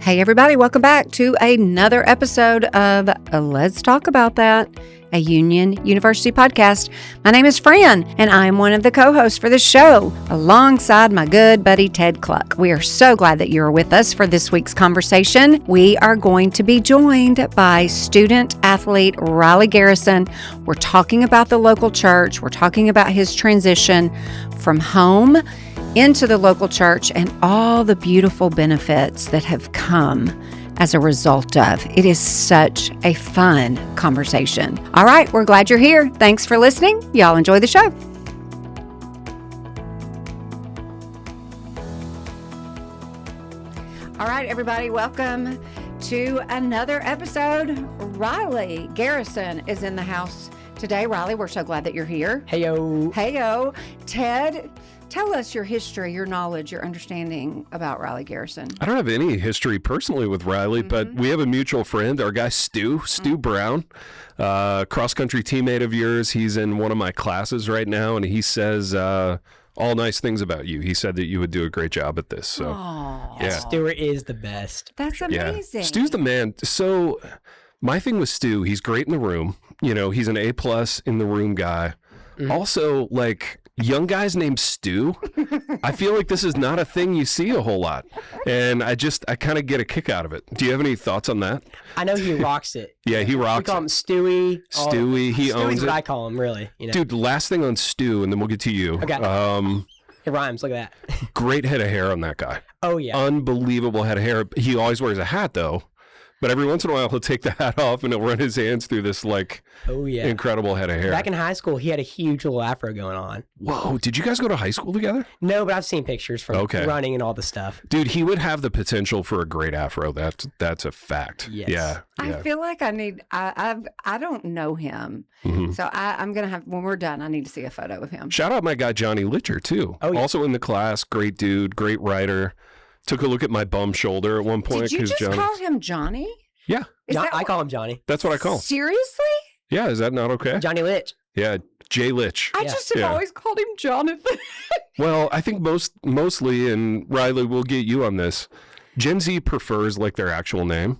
Hey, everybody, welcome back to another episode of Let's Talk About That, a Union University podcast. My name is Fran, and I'm one of the co-hosts for the show, alongside my good buddy, Ted Kluck. We are so glad that you're with us for this week's conversation. We are going to be joined by student athlete Riley Garrison. We're talking about the local church. We're talking about his transition from home into the local church and all the beautiful benefits that have come as a result of. It is such a fun conversation. All right, we're glad you're here. Thanks for listening. Y'all enjoy the show. All right, everybody, welcome to another episode. Riley Garrison is in the house today. Riley, we're so glad that you're here. Heyo. Heyo. Ted, tell us your history, your knowledge, your understanding about Riley Garrison. I don't have any history personally with Riley, but we have a mutual friend, our guy Stu Brown, cross-country teammate of yours. He's in one of my classes right now, and he says all nice things about you. He said that you would do a great job at this. So, yeah. Stuart is the best. That's amazing. Yeah. Stu's the man. So my thing with Stu, he's great in the room. You know, he's an A+ in the room guy. Also, like, young guys named Stu, I feel like this is not a thing you see a whole lot. And I kind of get a kick out of it. Do you have any thoughts on that? I know he rocks it. Yeah, he rocks it. We call him Stewie. Stewie, he owns it. What I call him, really. You know? Dude, last thing on Stu, and then we'll get to you. Okay. It rhymes. Look at that. Great head of hair on that guy. Oh, yeah. Unbelievable head of hair. He always wears a hat, though. But every once in a while, he'll take the hat off and he'll run his hands through this, like, incredible head of hair. Back in high school, he had a huge little afro going on. Whoa, did you guys go to high school together? No, but I've seen pictures from running and all the stuff. Dude, he would have the potential for a great afro. That's a fact. Yes. Yeah. I feel like I don't know him. So I'm going to have, when we're done, I need to see a photo of him. Shout out my guy, Johnny Litcher, too. Oh, yeah. Also in the class, great dude, great writer. Took a look at my bum shoulder at one point. Did you just call him Johnny? Yeah. I call him Johnny. That's what I call him. Seriously? Yeah, is that not okay? Johnny Litch. Yeah, Jay Litch. I just have always called him Jonathan. Well, I think mostly, and Riley, we'll get you on this, Gen Z prefers like their actual name.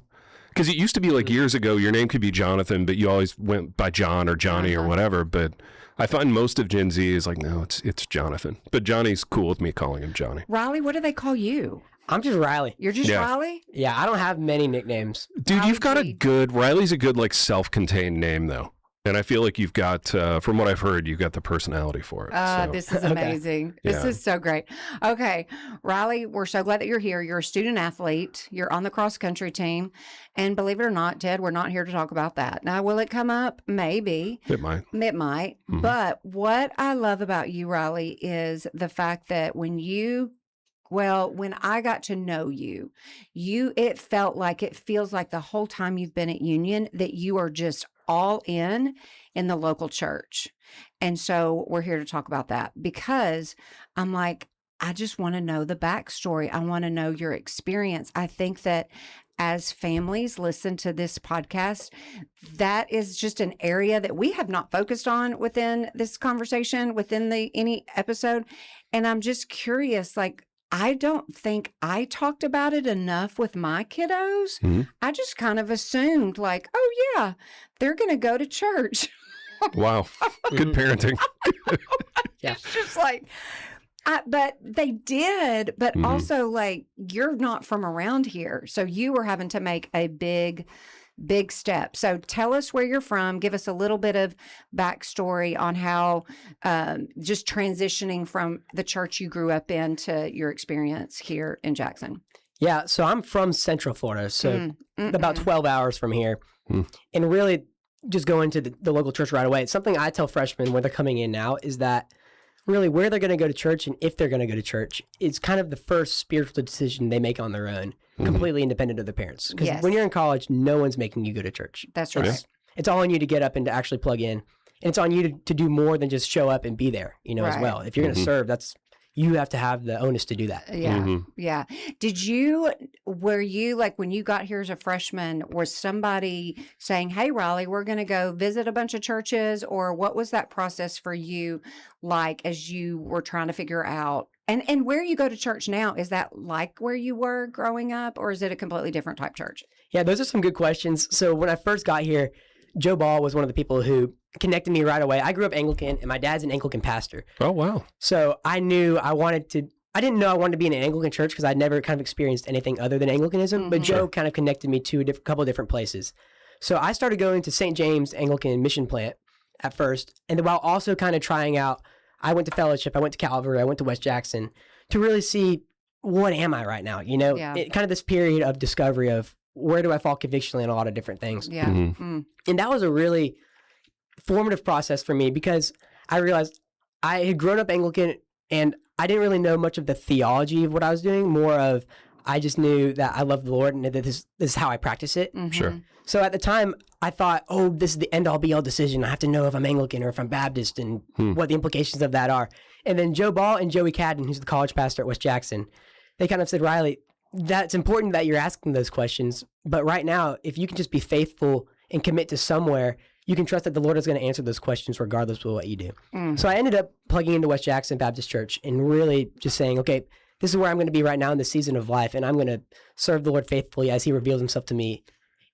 Because it used to be like years ago, your name could be Jonathan, but you always went by John or Johnny or whatever. But I find most of Gen Z is like, no, it's Jonathan. But Johnny's cool with me calling him Johnny. Riley, what do they call you? I'm just Riley. You're just Riley? Yeah, I don't have many nicknames. Dude, Riley you've got Riley's a good like self-contained name though. And I feel like you've got, from what I've heard, you've got the personality for it. So. This is amazing. This is so great. Okay, Riley, we're so glad that you're here. You're a student athlete. You're on the cross-country team. And believe it or not, Ted, we're not here to talk about that. Now, will it come up? Maybe. It might. It might. Mm-hmm. But what I love about you, Riley, is the fact that when I got to know you, it feels like the whole time you've been at Union that you are just all in the local church. And so we're here to talk about that because I'm like, I just want to know the backstory. I want to know your experience. I think that as families listen to this podcast, that is just an area that we have not focused on within this conversation, within any episode. And I'm just curious, like, I don't think I talked about it enough with my kiddos. Mm-hmm. I just kind of assumed like, oh yeah, they're going to go to church. Wow. Good parenting. It's just like, but they did, but also like, you're not from around here. So you were having to make a big step. So tell us where you're from. Give us a little bit of backstory on how just transitioning from the church you grew up in to your experience here in Jackson. Yeah, so I'm from Central Florida, so about 12 hours from here. And really just going to the local church right away. It's something I tell freshmen when they're coming in now is that really where they're going to go to church and if they're going to go to church is kind of the first spiritual decision they make on their own. Completely independent of the parents. Because when you're in college, no one's making you go to church. That's right. It's all on you to get up and to actually plug in. And it's on you to do more than just show up and be there, as well. If you're going to serve, you have to have the onus to do that. Yeah. Yeah. Were you like when you got here as a freshman, was somebody saying, hey, Riley, we're going to go visit a bunch of churches? Or what was that process for you like as you were trying to figure out And where you go to church now, is that like where you were growing up, or is it a completely different type church? Yeah, those are some good questions. So when I first got here, Joe Ball was one of the people who connected me right away. I grew up Anglican, and my dad's an Anglican pastor. Oh, wow. So I knew I didn't know I wanted to be in an Anglican church because I'd never kind of experienced anything other than Anglicanism, but Joe kind of connected me to a couple of different places. So I started going to St. James Anglican Mission Plant at first, and while also kind of trying out, I went to fellowship, I went to Calvary, I went to West Jackson to really see, what am I right now? You know, kind of this period of discovery of where do I fall convictionally in a lot of different things. Yeah. And that was a really formative process for me because I realized I had grown up Anglican and I didn't really know much of the theology of what I was doing, more of I just knew that I love the Lord and that this is how I practice it. Sure. So at the time, I thought, oh, this is the end-all be-all decision. I have to know if I'm Anglican or if I'm Baptist and what the implications of that are. And then Joe Ball and Joey Cadden, who's the college pastor at West Jackson, they kind of said, Riley, that's important that you're asking those questions. But right now, if you can just be faithful and commit to somewhere, you can trust that the Lord is going to answer those questions regardless of what you do. So I ended up plugging into West Jackson Baptist Church and really just saying, okay, this is where I'm going to be right now in this season of life, and I'm going to serve the Lord faithfully as he reveals himself to me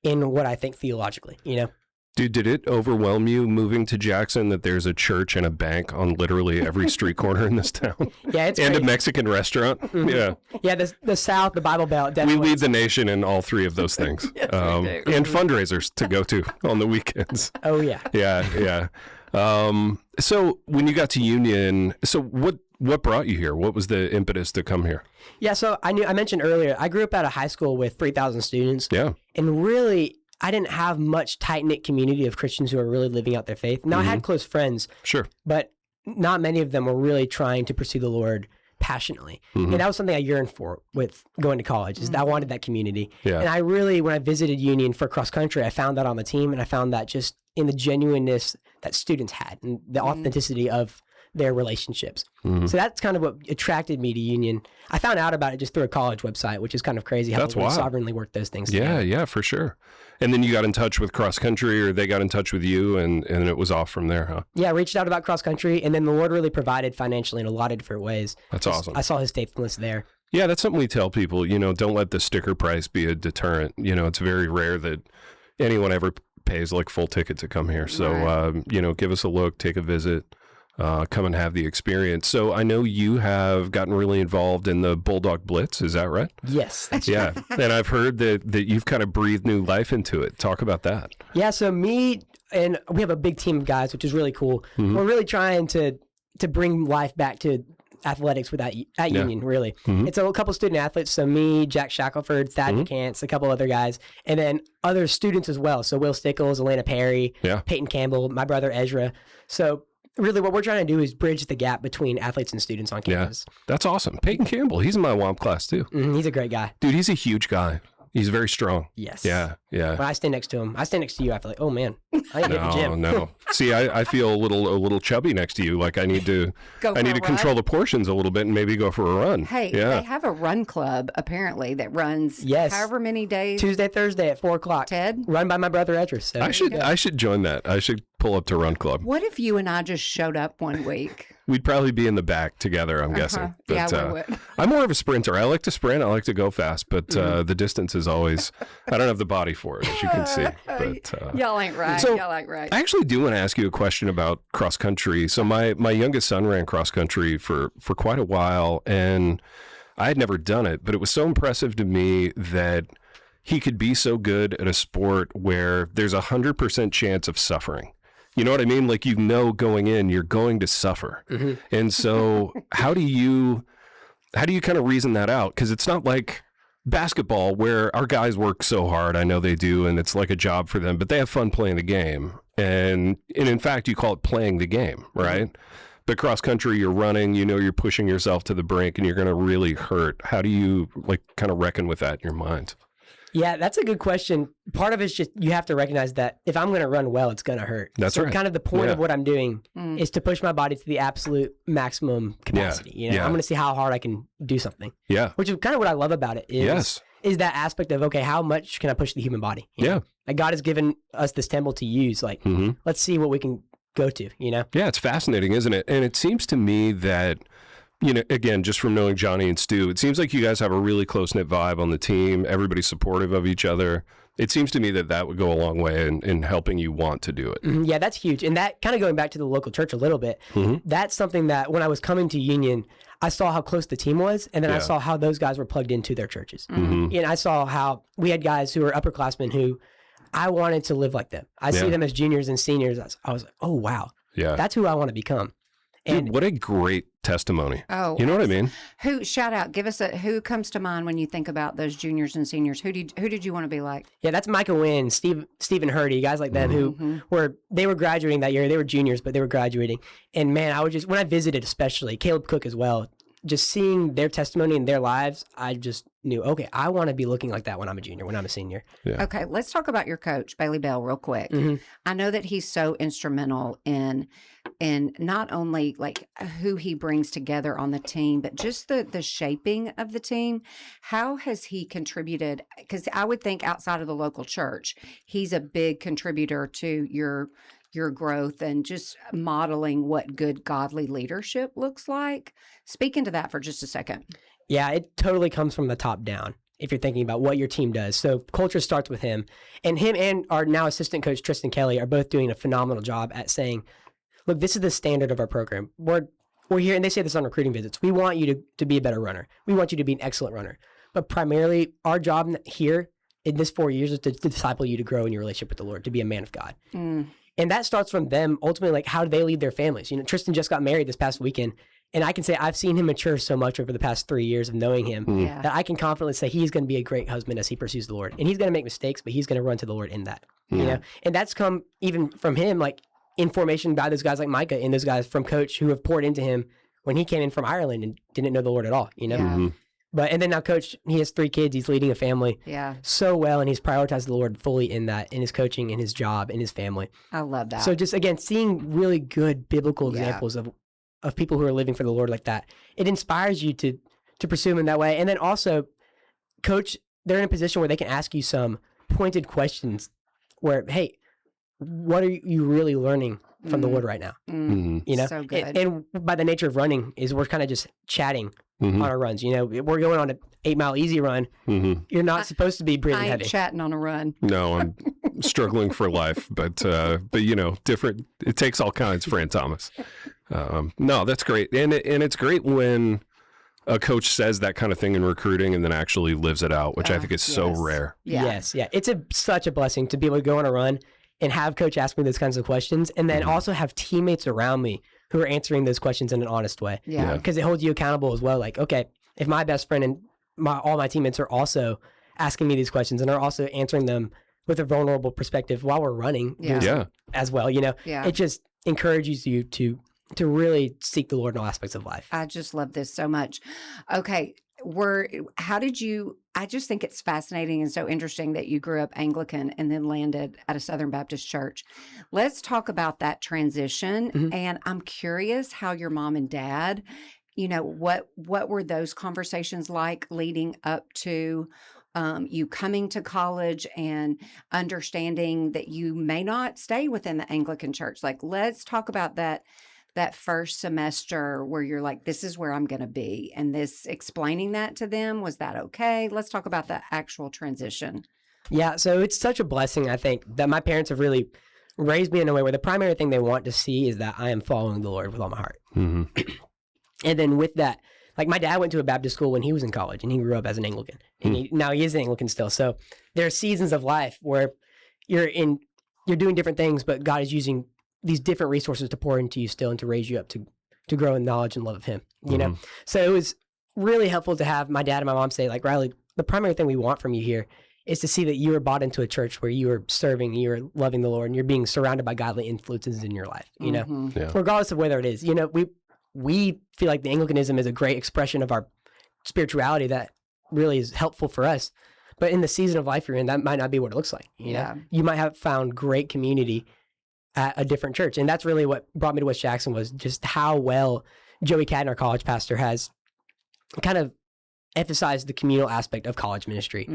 in what I think theologically, you know? Dude, did it overwhelm you moving to Jackson that there's a church and a bank on literally every street corner in this town? Yeah, it's and crazy. a Mexican restaurant? Yeah. Yeah, the South, the Bible Belt, We definitely. lead the nation in all three of those things. Yes, we do. And fundraisers to go to on the weekends. Oh, yeah. Yeah. So when you got to Union, so what brought you here? What was the impetus to come here? Yeah, so I mentioned earlier, I grew up at a high school with 3,000 students. Yeah. And really, I didn't have much tight-knit community of Christians who are really living out their faith. Now, I had close friends, Sure. but not many of them were really trying to pursue the Lord passionately. And that was something I yearned for with going to college, is that I wanted that community. Yeah. And I really, when I visited Union for cross country, I found that on the team, and I found that just in the genuineness that students had and the authenticity of their relationships. So that's kind of what attracted me to Union. I found out about it just through a college website, which is kind of crazy how That's people wild. sovereignly work those things Yeah, together. yeah, for sure. And then you got in touch with cross country, or they got in touch with you, and it was off from there, huh? Yeah, I reached out about cross country, and then the Lord really provided financially in a lot of different ways. That's awesome. I saw his faithfulness there. Yeah, that's something we tell people, don't let the sticker price be a deterrent. It's very rare that anyone ever pays like full ticket to come here. So, give us a look, take a visit, come and have the experience. So I know you have gotten really involved in the Bulldog Blitz. Is that right? Yes, that's Yeah. And I've heard that you've kind of breathed new life into it. Talk about that. Yeah, so me and we have a big team of guys, which is really cool. We're really trying to bring life back to athletics at Union, really. It's a couple student athletes, so me, Jack Shackelford, Thad McCants, a couple other guys, and then other students as well. So Will Stickles, Elena Perry, Peyton Campbell, my brother Ezra. So really what we're trying to do is bridge the gap between athletes and students on campus. That's awesome. Peyton Campbell, he's in my WOMP class too. He's a great guy. Dude, he's a huge guy. He's very strong. Yes. Yeah. When I stand next to him, I stand next to you, I feel like, oh man, I need to hit the gym. No. See, I feel a little chubby next to you. Like I need to control the portions a little bit and maybe go for a run. Hey, they have a run club apparently that runs however many days. Tuesday, Thursday at 4:00. Ted? Run by my brother Edris. So. I should join that. I should pull up to Run Club. What if you and I just showed up one week? We'd probably be in the back together, I'm guessing. But, Yeah, we would. I'm more of a sprinter. I like to sprint. I like to go fast, but the distance is always, I don't have the body for it, as you can see. But Y'all ain't right. So, Y'all ain't right. I actually do want to ask you a question about cross country. So my youngest son ran cross country for quite a while, and I had never done it, but it was so impressive to me that he could be so good at a sport where there's 100% chance of suffering. You know what I mean? Like, going in, you're going to suffer. And so how do you kind of reason that out? Because it's not like basketball where our guys work so hard. I know they do, and it's like a job for them, but they have fun playing the game. And in fact, you call it playing the game, right? But cross country, you're running, you're pushing yourself to the brink, and you're going to really hurt. How do you kind of reckon with that in your mind? Yeah, that's a good question. Part of it's just you have to recognize that if I'm going to run well, it's going to hurt. That's right. Kind of the point of what I'm doing is to push my body to the absolute maximum capacity. I'm going to see how hard I can do something. Yeah. Which is kind of what I love about it is that aspect of, okay, how much can I push the human body? Like God has given us this temple to use. Like, let's see what we can go to, Yeah, it's fascinating, isn't it? And it seems to me that again, just from knowing Johnny and Stu, it seems like you guys have a really close-knit vibe on the team. Everybody's supportive of each other. It seems to me that would go a long way in helping you want to do it. Yeah, that's huge. And that kind of going back to the local church a little bit, that's something that when I was coming to Union, I saw how close the team was, and then I saw how those guys were plugged into their churches. And I saw how we had guys who were upperclassmen who I wanted to live like them. I see them as juniors and seniors. I was like, oh, wow. Yeah. That's who I want to become. And dude, what a great testimony. Oh, you know what I mean? Shout out, give us who comes to mind when you think about those juniors and seniors? Who did you want to be like? Yeah, that's Micah Wynn, Stephen Hurdy, guys like them who were graduating that year. They were juniors, but they were graduating. And man, when I visited, especially Caleb Cook as well, just seeing their testimony and their lives, I just knew, okay, I want to be looking like that when I'm a junior, when I'm a senior. Yeah. Okay, let's talk about your coach, Bailey Bell, real quick. I know that he's so instrumental in not only like who he brings together on the team, but just the shaping of the team. How has he contributed? Because I would think outside of the local church, he's a big contributor to your growth and just modeling what good godly leadership looks like. Speak into that for just a second. Yeah, it totally comes from the top down if you're thinking about what your team does. So culture starts with him. And him and our now assistant coach, Tristan Kelly, are both doing a phenomenal job at saying, look, this is the standard of our program. We're here, and they say this on recruiting visits. We want you to be a better runner. We want you to be an excellent runner. But primarily, our job here in this 4 years is to disciple you to grow in your relationship with the Lord, to be a man of God. And that starts from them, ultimately, like, how do they lead their families? You know, Tristan just got married this past weekend, and I can say I've seen him mature so much over the past 3 years of knowing him that I can confidently say he's going to be a great husband as he pursues the Lord. And he's going to make mistakes, but he's going to run to the Lord in that. You know, and that's come even from him, like, in formation by those guys like Micah and those guys from Coach who have poured into him when he came in from Ireland and didn't know the Lord at all, you know? But, and then now Coach, he has 3 kids, he's leading a family so well, and he's prioritized the Lord fully in that, in his coaching, in his job, in his family. I love that. So just, again, seeing really good biblical examples of people who are living for the Lord like that, it inspires you to pursue him in that way. And then also, Coach, they're in a position where they can ask you some pointed questions where, hey, what are you really learning from the Lord right now? You know, so good. And by the nature of running is we're kind of just chatting on our runs. You know, we're going on an 8-mile easy run. You're not supposed to be breathing I ain't heavy. chatting on a run. No, I'm struggling for life, but you know, different. It takes all kinds. Fran Thomas. No, that's great, and it's great when a coach says that kind of thing in recruiting and then actually lives it out, which I think is so rare. Yes, it's such a blessing to be able to go on a run and have Coach ask me those kinds of questions, and then also have teammates around me who are answering those questions in an honest way. Because it holds you accountable as well. Like, okay, if my best friend and all my teammates are also asking me these questions and are also answering them with a vulnerable perspective while we're running as well, you know, it just encourages you to really seek the Lord in all aspects of life. I just love this so much. Okay, I just think it's fascinating and so interesting that you grew up Anglican and then landed at a Southern Baptist church. Let's talk about that transition. And I'm curious how your mom and dad, you know, what were those conversations like leading up to you coming to college and understanding that you may not stay within the Anglican church? Like, let's talk about that first semester where you're like, this is where I'm going to be. And explaining that to them, was that okay? Let's talk about the actual transition. Yeah, so it's such a blessing, I think, that my parents have really raised me in a way where the primary thing they want to see is that I am following the Lord with all my heart. And then with that, like, my dad went to a Baptist school when he was in college, and he grew up as an Anglican. And now he is an Anglican still. So there are seasons of life where you're doing different things, but God is using these different resources to pour into you still and to raise you up to grow in knowledge and love of him, you know? So it was really helpful to have my dad and my mom say, like, Riley, the primary thing we want from you here is to see that you are bought into a church where you are serving, you are loving the Lord, and you're being surrounded by godly influences in your life, you know? Regardless of whether it is, you know, we feel like the Anglicanism is a great expression of our spirituality that really is helpful for us. But in the season of life you're in, that might not be what it looks like, you know? You might have found great community at a different church. And that's really what brought me to West Jackson, was just how well Joey Cadden, our college pastor, has kind of emphasized the communal aspect of college ministry,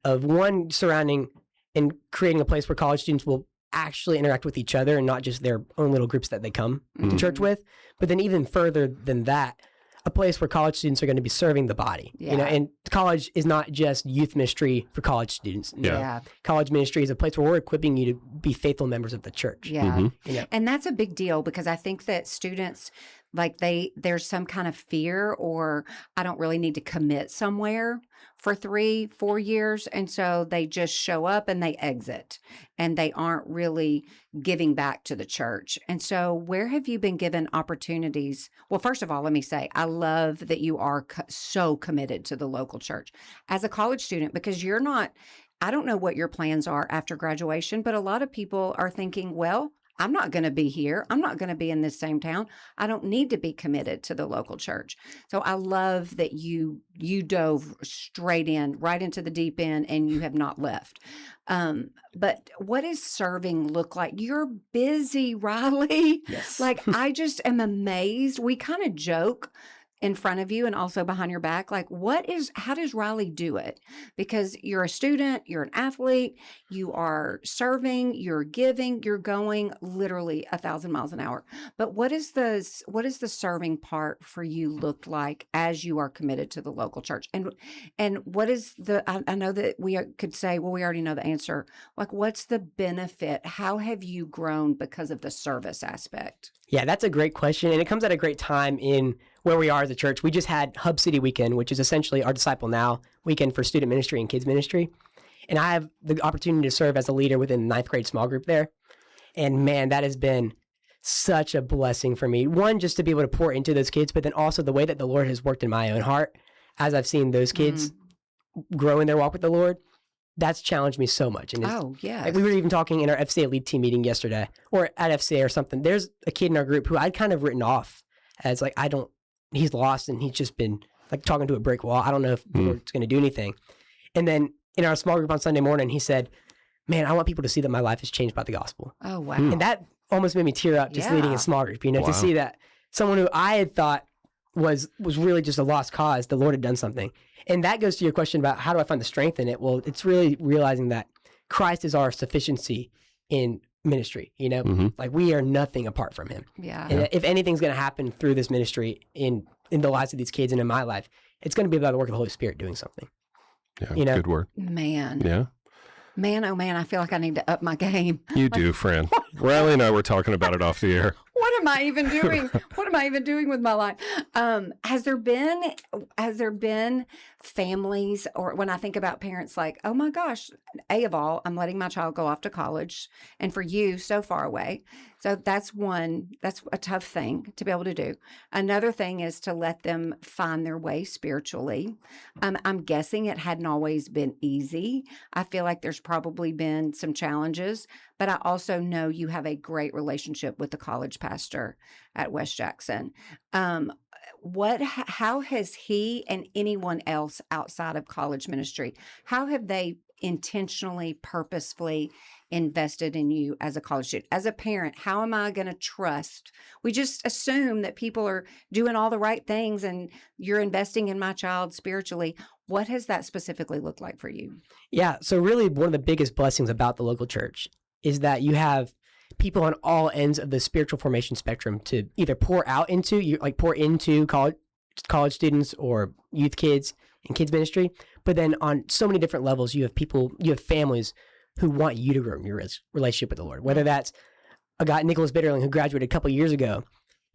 of one surrounding and creating a place where college students will actually interact with each other and not just their own little groups that they come to church with. But then even further than that, a place where college students are going to be serving the body. Yeah. And college is not just youth ministry for college students. Yeah. College ministry is a place where we're equipping you to be faithful members of the church. Yeah. You know? And that's a big deal because I think that students, like there's some kind of fear or I don't really need to commit somewhere for 3-4 years. And so they just show up and they exit and they aren't really giving back to the church. And so where have you been given opportunities? Well, first of all, let me say, I love that you are so committed to the local church as a college student because you're not, I don't know what your plans are after graduation, but a lot of people are thinking, well, I'm not going to be here. I'm not going to be in this same town. I don't need to be committed to the local church. So I love that you dove straight in, right into the deep end, and you have not left. But what does serving look like? You're busy, Riley. Yes. Like, I just am amazed. We kind of joke in front of you and also behind your back. Like, how does Riley do it? Because you're a student, you're an athlete, you are serving, you're giving, you're going literally 1,000 miles an hour. But what is the serving part for you look like as you are committed to the local church? And what is I know that we could say, well, we already know the answer. Like, what's the benefit? How have you grown because of the service aspect? Yeah, that's a great question. And it comes at a great time in where we are as a church. We just had Hub City Weekend, which is essentially our Disciple Now weekend for student ministry and kids ministry. And I have the opportunity to serve as a leader within the 9th grade small group there. And man, that has been such a blessing for me. One, just to be able to pour into those kids, but then also the way that the Lord has worked in my own heart as I've seen those kids grow in their walk with the Lord. That's challenged me so much. And like we were even talking in our FCA lead team meeting yesterday or at FCA or something. There's a kid in our group who I'd kind of written off as like, he's lost and he's just been like talking to a brick wall. I don't know if the Lord's going to do anything. And then in our small group on Sunday morning, he said, man, I want people to see that my life has changed by the gospel. Oh, wow. And that almost made me tear up just leading a small group, to see that someone who I had thought was really just a lost cause, the Lord had done something. And that goes to your question about how do I find the strength in it? Well, it's really realizing that Christ is our sufficiency in ministry, like we are nothing apart from him. Yeah. And if anything's going to happen through this ministry in the lives of these kids and in my life, it's going to be about the work of the Holy Spirit doing something. Yeah, good word. Man. Yeah. Man, oh man, I feel like I need to up my game. You do, Fran. Riley and I were talking about it off the air. What am I even doing? What am I even doing with my life? Has there been families, or when I think about parents, like, oh my gosh, of all, I'm letting my child go off to college, and for you, so far away. So that's a tough thing to be able to do. Another thing is to let them find their way spiritually. I'm guessing it hadn't always been easy. I feel like there's probably been some challenges, but I also know you have a great relationship with the college pastor at West Jackson. How has he and anyone else outside of college ministry, how have they intentionally, purposefully invested in you as a college student? As a parent, how am I going to trust? We just assume that people are doing all the right things and you're investing in my child spiritually. What has that specifically looked like for you? Yeah, so really one of the biggest blessings about the local church is that you have people on all ends of the spiritual formation spectrum to either pour into college students or youth kids and kids ministry. But then on so many different levels, you have families who want you to grow in your relationship with the Lord. Whether that's a guy, Nicholas Bitterling, who graduated a couple years ago,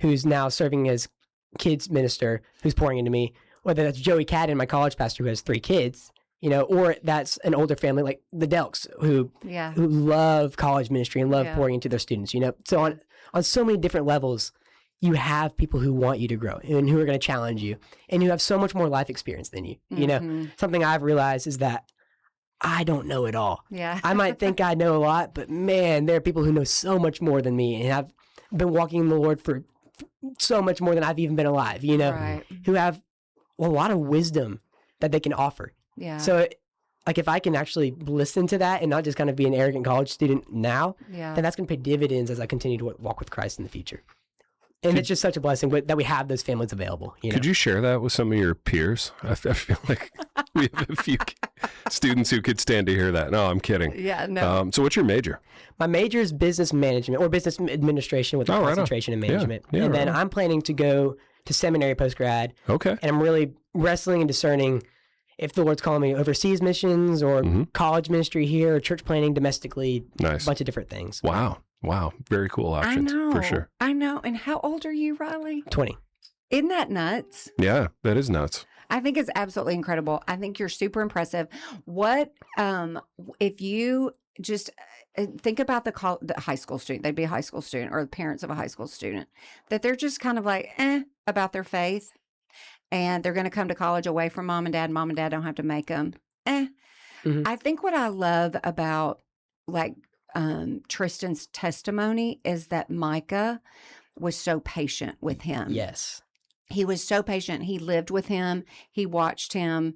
who's now serving as kids minister, who's pouring into me. Whether that's Joey Cadden, my college pastor, who has 3 kids, or that's an older family like the Delks, who love college ministry and love pouring into their students. So on so many different levels, you have people who want you to grow and who are going to challenge you and who have so much more life experience than you. Something I've realized is that I don't know it all. Yeah. I might think I know a lot, but man, there are people who know so much more than me and have been walking in the Lord for so much more than I've even been alive, right. Who have a lot of wisdom that they can offer. Yeah. So if I can actually listen to that and not just kind of be an arrogant college student now, then that's going to pay dividends as I continue to walk with Christ in the future. And it's just such a blessing that we have those families available. Could you share that with some of your peers? I feel like we have a few students who could stand to hear that. No, I'm kidding. Yeah, no. So what's your major? My major is business management or business administration with a concentration in management. Yeah, and then I'm planning to go to seminary post-grad. Okay. And I'm really wrestling and discerning if the Lord's calling me overseas missions or college ministry here or church planting domestically. Nice. A bunch of different things. Wow. Very cool options. I know. For sure. I know. And how old are you, Riley? 20. Isn't that nuts? Yeah, that is nuts. I think it's absolutely incredible. I think you're super impressive. What if you just think about the high school student, they'd be a high school student or the parents of a high school student, that they're just kind of like, about their faith. And they're going to come to college away from mom and dad. Mom and dad don't have to make them. I think what I love about like Tristan's testimony is that Micah was so patient with him. Yes. He was so patient. He lived with him. He watched him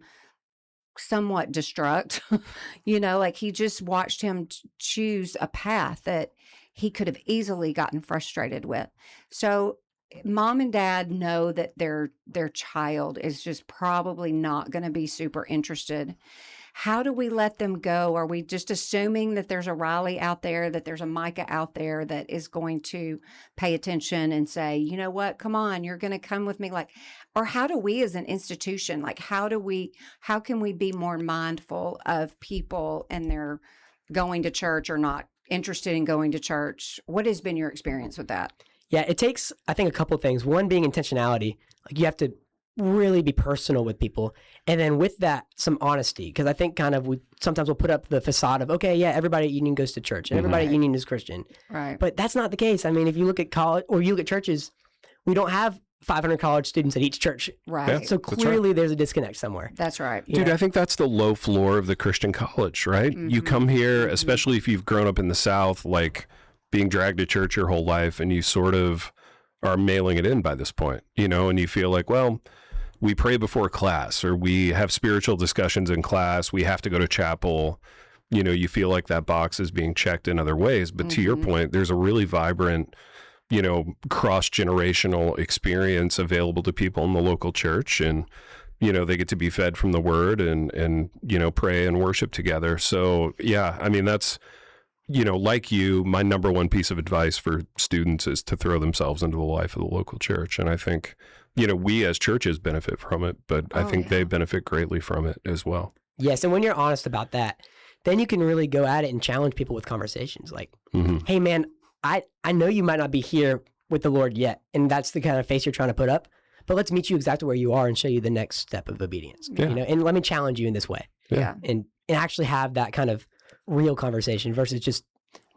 somewhat destruct, like he just watched him choose a path that he could have easily gotten frustrated with. So mom and dad know that their child is just probably not going to be super interested. How do we let them go? Are we just assuming that there's a Riley out there, that there's a Micah out there that is going to pay attention and say, you know what, come on, you're going to come with me? Or how do we as an institution, how can we be more mindful of people and their going to church or not interested in going to church? What has been your experience with that? Yeah, it takes, I think, a couple things. One being intentionality. You have to really be personal with people. And then with that, some honesty. Because I think sometimes we'll put up the facade of, okay, yeah, everybody at Union goes to church and everybody at Union is Christian. Right. But that's not the case. I mean, if you look at college or you look at churches, we don't have 500 college students at each church. Right. Yeah, so clearly there's a disconnect somewhere. That's right. Dude, I think that's the low floor of the Christian college, right? You come here, especially if you've grown up in the South, being dragged to church your whole life, and you sort of are mailing it in by this point, and you feel like, well, we pray before class or we have spiritual discussions in class. We have to go to chapel. You feel like that box is being checked in other ways. But to your point, there's a really vibrant, cross-generational experience available to people in the local church. And, they get to be fed from the word and pray and worship together. So, yeah, I mean, that's, like you, my number one piece of advice for students is to throw themselves into the life of the local church. And I think, we as churches benefit from it, but I think they benefit greatly from it as well. Yes. And when you're honest about that, then you can really go at it and challenge people with conversations like, hey, man, I know you might not be here with the Lord yet, and that's the kind of face you're trying to put up, but let's meet you exactly where you are and show you the next step of obedience. Yeah. And let me challenge you in this way. Yeah. And actually have that kind of real conversation versus just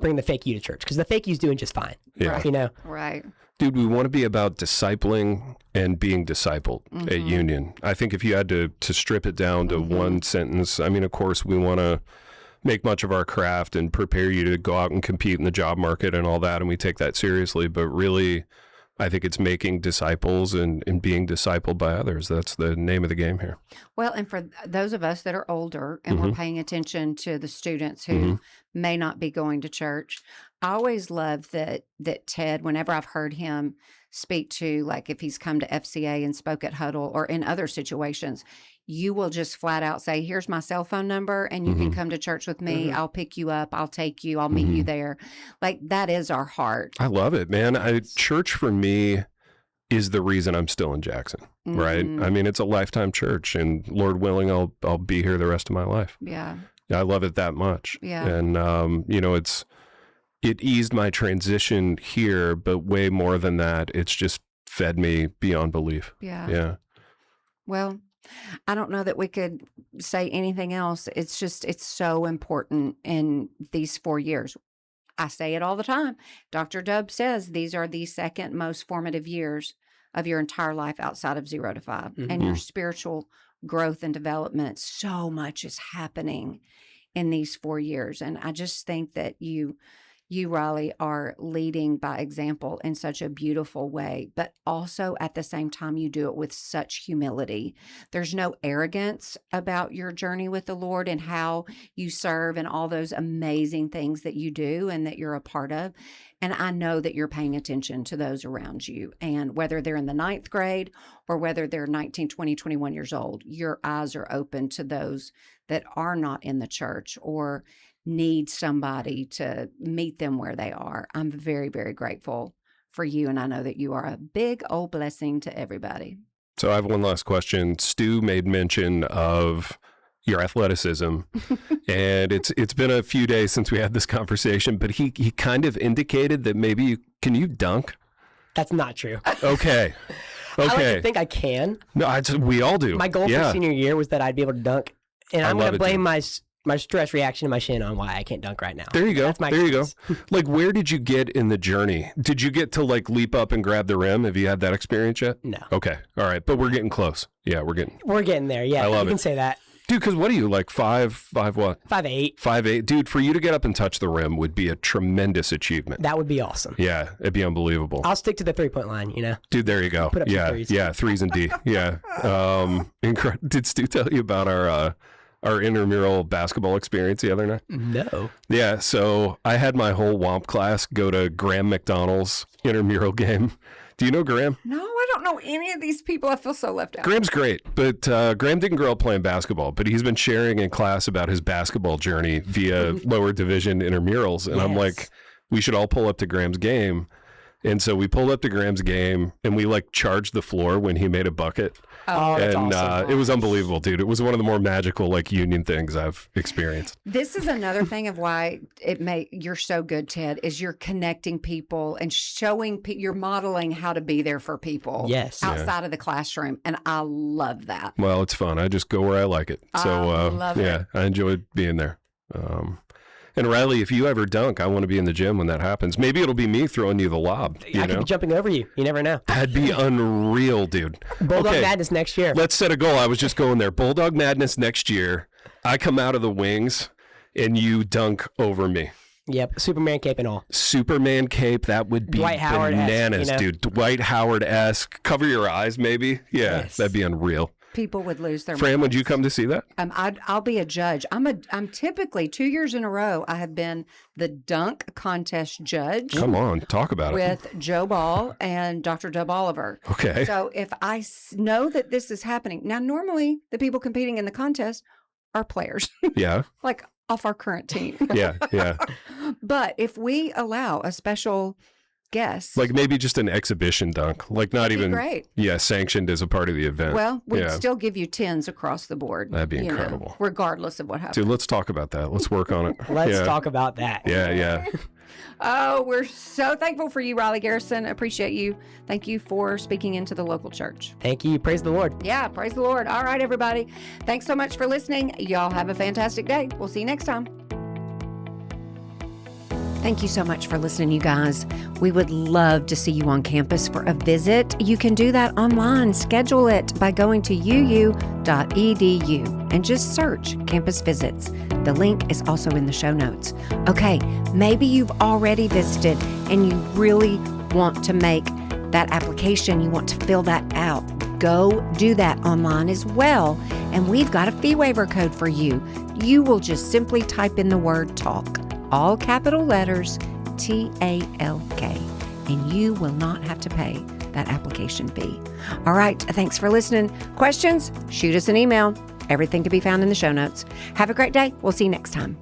bring the fake you to church, because the fake you's doing just fine. Yeah. Right. Dude, we want to be about discipling and being discipled at Union. I think if you had to strip it down to one sentence, I mean, of course, we want to make much of our craft and prepare you to go out and compete in the job market and all that, and we take that seriously. But really, I think it's making disciples and being discipled by others. That's the name of the game here. Well, and for those of us that are older and we're paying attention to the students who may not be going to church, I always love that Ted, whenever I've heard him speak to, if he's come to FCA and spoke at Huddle or in other situations, you will just flat out say, here's my cell phone number and you can come to church with me. I'll pick you up. I'll take you. I'll meet you there. That is our heart. I love it, man. Church for me is the reason I'm still in Jackson, right? I mean, it's a lifetime church, and Lord willing, I'll be here the rest of my life. Yeah. I love it that much. Yeah. And, it eased my transition here, but way more than that, it's just fed me beyond belief. Yeah. Yeah. Well, I don't know that we could say anything else. It's so important in these 4 years. I say it all the time. Dr. Dubb says these are the second most formative years of your entire life outside of 0 to 5. And your spiritual growth and development, so much is happening in these 4 years. And I just think that you, Riley, are leading by example in such a beautiful way, but also at the same time, you do it with such humility. There's no arrogance about your journey with the Lord and how you serve and all those amazing things that you do and that you're a part of. And I know that you're paying attention to those around you. And whether they're in the 9th grade or whether they're 19, 20, 21 years old, your eyes are open to those that are not in the church or need somebody to meet them where they are. I'm very, very grateful for you. And I know that you are a big old blessing to everybody. So I have one last question. Stu made mention of your athleticism, and it's been a few days since we had this conversation, but he kind of indicated that maybe can you dunk? That's not true. Okay. I like Okay. to think I can. No, we all do. My goal for senior year was that I'd be able to dunk, and I'm going to blame my stress reaction to my shin on why I can't dunk right now. There you go. That's my There you go. excuse. Like, where did you get in the journey? Did you get to like leap up and grab the rim? Have you had that experience yet? No. Okay. All right. But we're getting close. Yeah, we're getting there. Yeah, I love you it. can say that. Dude, because what are you, like 5'8"? 5'8". Dude, for you to get up and touch the rim would be a tremendous achievement. That would be awesome. Yeah, it'd be unbelievable. I'll stick to the 3-point line, you know? Dude, there you go. Put up some threes. Yeah, threes and D. Yeah. Did Stu tell you about our intramural basketball experience the other night? No. Yeah, so I had my whole WOMP class go to Graham McDonald's intramural game. Do you know Graham? No, I don't know any of these people. I feel so left out. Graham's great, but Graham didn't grow up playing basketball, but he's been sharing in class about his basketball journey via lower division intramurals. And I'm like, we should all pull up to Graham's game. And so we pulled up to Graham's game and we like charged the floor when he made a bucket. Oh, that's And awesome. it was unbelievable, dude. It was one of the more magical like union things I've experienced. This is another thing of why you're so good, Ted, is you're connecting people and showing you're modeling how to be there for people. Yes. Outside of the classroom. And I love that. Well, it's fun. I just go where I like it. So love yeah, it. I enjoyed being there. And Riley, if you ever dunk, I want to be in the gym when that happens. Maybe it'll be me throwing you the lob. I could be jumping over you. You never know. That'd be unreal, dude. Bulldog Madness next year. Let's set a goal. I was just going there. Bulldog Madness next year. I come out of the wings and you dunk over me. Yep. Superman cape and all. Superman cape. That would be Dwight Howard-esque, bananas, you know? dude. Dwight Howard-esque. Cover your eyes, maybe. Yeah, Yes. that'd be unreal. People would lose their Fran, would minds. you come to see that? I'll be a judge. I'm typically 2 years in a row. I have been the dunk contest judge Come on, talk about it. with Joe Ball and Dr. Dub Oliver. Okay. So if I know that this is happening now, normally the people competing in the contest are players, Yeah, like off our current team. yeah, yeah. But if we allow a special guest, Like maybe just an exhibition dunk, like not it'd be even great. sanctioned as a part of the event. Well, we'd yeah. still give you 10s across the board. That'd be you know, incredible. regardless of what happens. Dude, let's talk about that. Let's work on it. Let's yeah. talk about that. Yeah, yeah. Oh, we're so thankful for you, Riley Garrison. Appreciate you. Thank you for speaking into the local church. Thank you. Praise the Lord. Yeah, praise the Lord. All right, everybody. Thanks so much for listening. Y'all have a fantastic day. We'll see you next time. Thank you so much for listening, you guys. We would love to see you on campus for a visit. You can do that online. Schedule it by going to uu.edu and just search Campus Visits. The link is also in the show notes. Okay, maybe you've already visited and you really want to make that application. You want to fill that out. Go do that online as well. And we've got a fee waiver code for you. You will just simply type in the word TALK. All capital letters, TALK, and you will not have to pay that application fee. All right, thanks for listening. Questions? Shoot us an email. Everything can be found in the show notes. Have a great day. We'll see you next time.